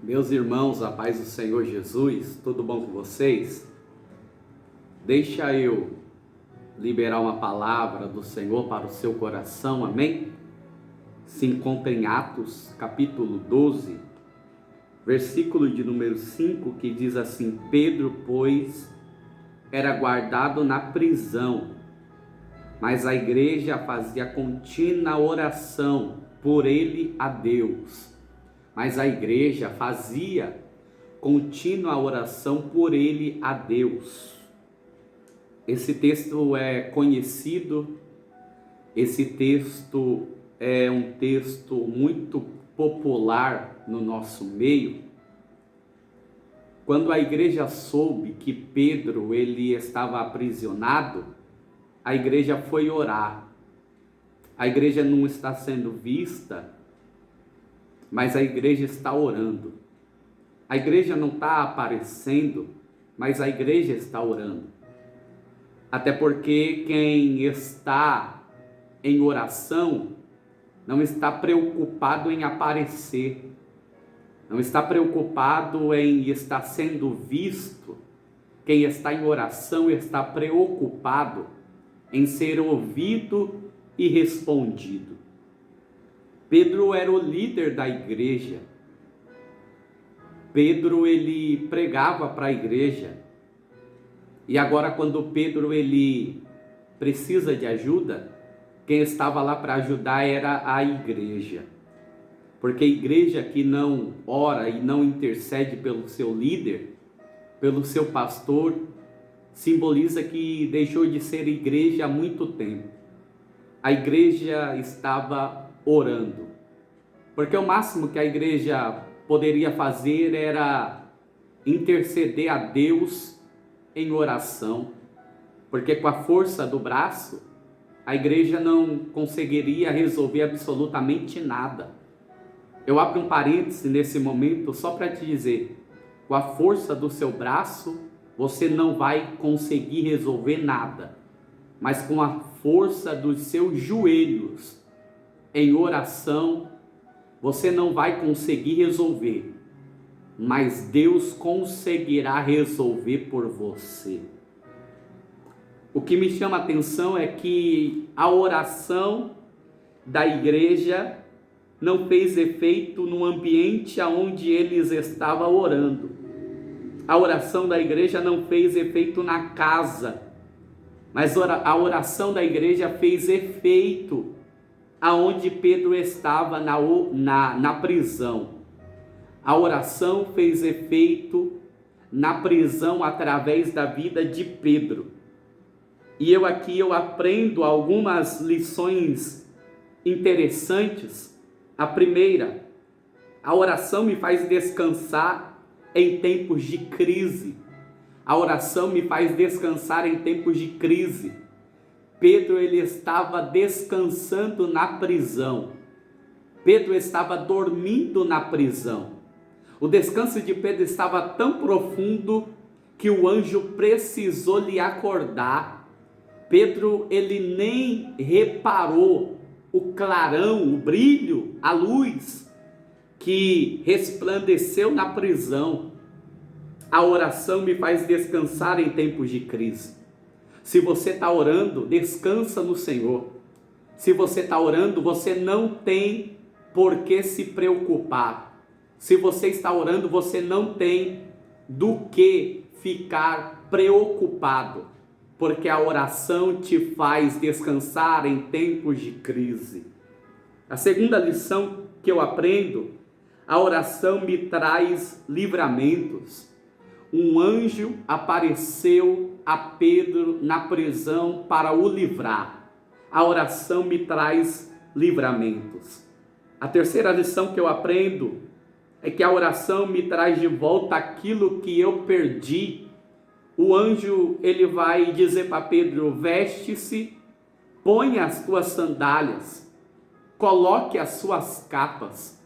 Meus irmãos, a paz do Senhor Jesus, tudo bom com vocês? Deixa eu liberar uma palavra do Senhor para o seu coração, amém? Se encontra em Atos, capítulo 12, versículo de número 5, que diz assim: Pedro, pois, era guardado na prisão, mas a igreja fazia contínua oração por ele a Deus. Mas a igreja fazia contínua oração por ele a Deus. Esse texto é conhecido, esse texto é um texto muito popular no nosso meio. Quando a igreja soube que Pedro ele estava aprisionado, a igreja foi orar. A igreja não está sendo vista, mas a igreja está orando. A igreja não está aparecendo, mas a igreja está orando. Até porque quem está em oração não está preocupado em aparecer, não está preocupado em estar sendo visto. Quem está em oração está preocupado em ser ouvido e respondido. Pedro era o líder da igreja. Pedro ele pregava para a igreja. E agora quando Pedro ele precisa de ajuda, quem estava lá para ajudar era a igreja. Porque a igreja que não ora e não intercede pelo seu líder, pelo seu pastor, simboliza que deixou de ser igreja há muito tempo. A igreja estava orando, porque o máximo que a igreja poderia fazer era interceder a Deus em oração, porque com a força do braço, a igreja não conseguiria resolver absolutamente nada. Eu abro um parêntese nesse momento só para te dizer, com a força do seu braço, você não vai conseguir resolver nada, mas com a força dos seus joelhos, em oração, você não vai conseguir resolver, mas Deus conseguirá resolver por você. O que me chama a atenção é que a oração da igreja não fez efeito no ambiente onde eles estavam orando. A oração da igreja não fez efeito na casa, mas a oração da igreja fez efeito aonde Pedro estava na prisão. A oração fez efeito na prisão através da vida de Pedro. E eu aprendo algumas lições interessantes. A primeira, a oração me faz descansar em tempos de crise. A oração me faz descansar em tempos de crise. Pedro ele estava descansando na prisão. Pedro estava dormindo na prisão. O descanso de Pedro estava tão profundo que o anjo precisou lhe acordar. Pedro ele nem reparou o clarão, o brilho, a luz que resplandeceu na prisão. A oração me faz descansar em tempos de crise. Se você está orando, descansa no Senhor. Se você está orando, você não tem por que se preocupar. Se você está orando, você não tem do que ficar preocupado, porque a oração te faz descansar em tempos de crise. A segunda lição que eu aprendo, a oração me traz livramentos. Um anjo apareceu a Pedro na prisão para o livrar. A oração me traz livramentos. A terceira lição que eu aprendo é que a oração me traz de volta aquilo que eu perdi. O anjo ele vai dizer para Pedro: veste-se, põe as tuas sandálias, coloque as suas capas.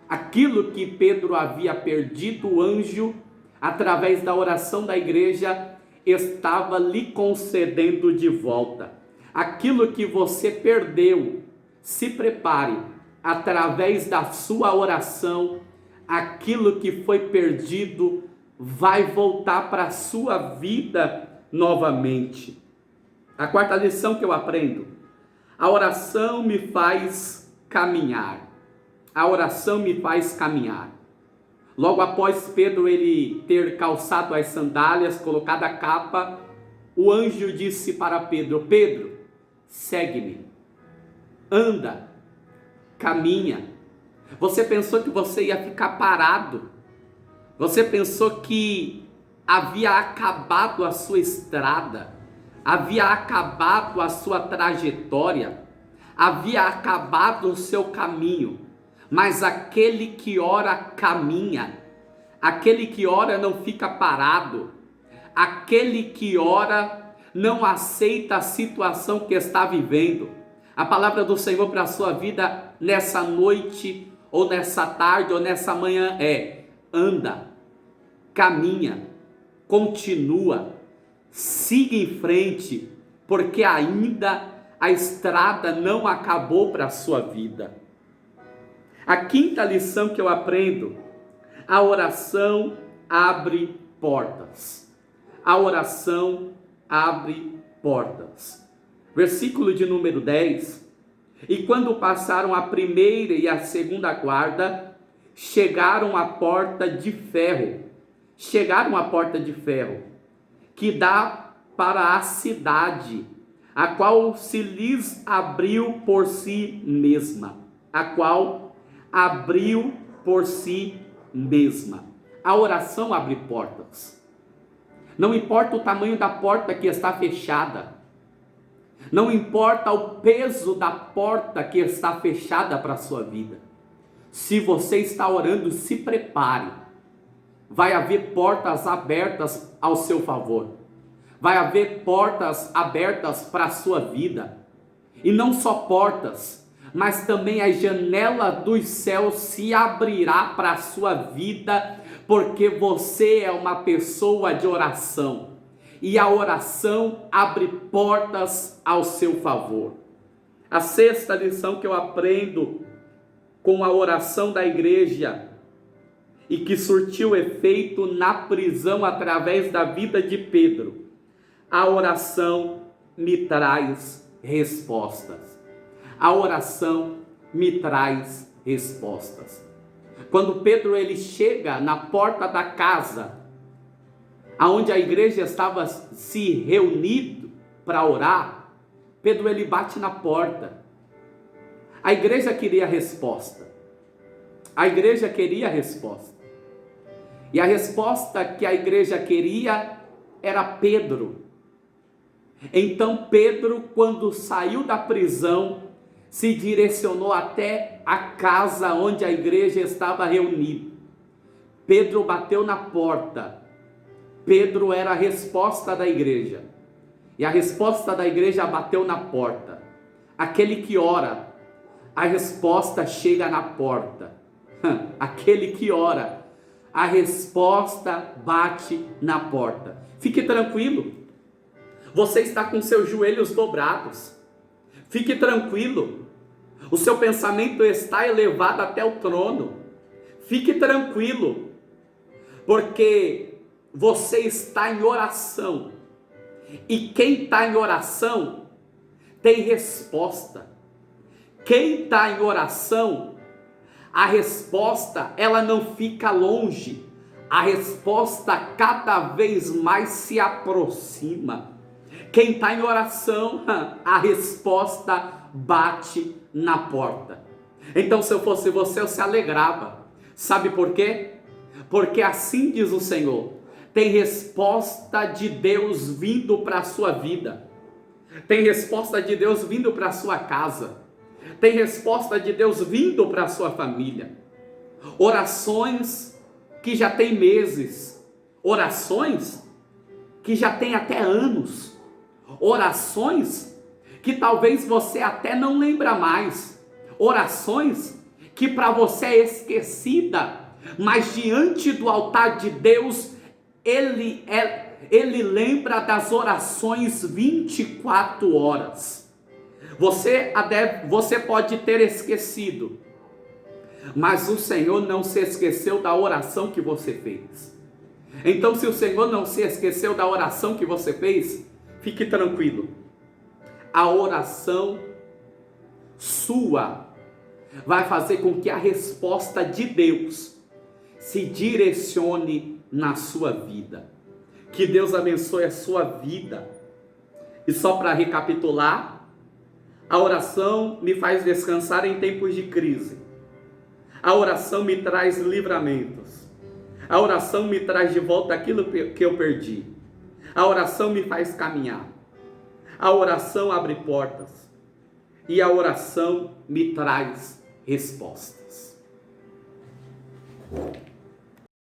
Aquilo que Pedro havia perdido, o anjo, através da oração da igreja, estava lhe concedendo de volta. Aquilo que você perdeu, se prepare, através da sua oração, aquilo que foi perdido vai voltar para a sua vida novamente. A quarta lição que eu aprendo: a oração me faz caminhar. A oração me faz caminhar. Logo após Pedro ele ter calçado as sandálias, colocado a capa, o anjo disse para Pedro: Pedro, segue-me, anda, caminha. Você pensou que você ia ficar parado? Você pensou que havia acabado a sua estrada? Havia acabado a sua trajetória? Havia acabado o seu caminho? Mas aquele que ora caminha, aquele que ora não fica parado, aquele que ora não aceita a situação que está vivendo. A palavra do Senhor para a sua vida nessa noite, ou nessa tarde, ou nessa manhã é: anda, caminha, continua, siga em frente, porque ainda a estrada não acabou para a sua vida. A quinta lição que eu aprendo: a oração abre portas. A oração abre portas. Versículo de número 10. E quando passaram a primeira e a segunda guarda, chegaram à porta de ferro. Chegaram à porta de ferro, que dá para a cidade, a qual se lhes abriu por si mesma. A qual abriu por si mesma. A oração abre portas. Não importa o tamanho da porta que está fechada. Não importa o peso da porta que está fechada para a sua vida. Se você está orando, se prepare. Vai haver portas abertas ao seu favor. Vai haver portas abertas para a sua vida. E não só portas, mas também a janela dos céus se abrirá para a sua vida, porque você é uma pessoa de oração. E a oração abre portas ao seu favor. A sexta lição que eu aprendo com a oração da igreja, e que surtiu efeito na prisão através da vida de Pedro: a oração me traz respostas. A oração me traz respostas. Quando Pedro ele chega na porta da casa, aonde a igreja estava se reunindo para orar, Pedro ele bate na porta. A igreja queria resposta. A igreja queria resposta. E a resposta que a igreja queria era Pedro. Então Pedro, quando saiu da prisão, se direcionou até a casa onde a igreja estava reunida. Pedro bateu na porta. Pedro era a resposta da igreja. E a resposta da igreja bateu na porta. Aquele que ora, a resposta chega na porta. Aquele que ora, a resposta bate na porta. Fique tranquilo. Você está com seus joelhos dobrados. Fique tranquilo. O seu pensamento está elevado até o trono. Fique tranquilo. Porque você está em oração. E quem está em oração tem resposta. Quem está em oração, a resposta ela não fica longe. A resposta cada vez mais se aproxima. Quem está em oração, a resposta bate na porta. Então, se eu fosse você, eu se alegrava. Sabe por quê? Porque assim diz o Senhor: tem resposta de Deus vindo para a sua vida. Tem resposta de Deus vindo para a sua casa. Tem resposta de Deus vindo para a sua família. Orações que já tem meses. Orações que já tem até anos. Orações que talvez você até não lembra mais. Orações que para você é esquecida. Mas diante do altar de Deus, Ele lembra das orações 24 horas. Você pode ter esquecido, Mas o Senhor não se esqueceu da oração que você fez. Então, se o Senhor não se esqueceu da oração que você fez, fique tranquilo. A oração sua vai fazer com que a resposta de Deus se direcione na sua vida. Que Deus abençoe a sua vida. E só para recapitular, a oração me faz descansar em tempos de crise. A oração me traz livramentos. A oração me traz de volta aquilo que eu perdi. A oração me faz caminhar. A oração abre portas. E a oração me traz respostas.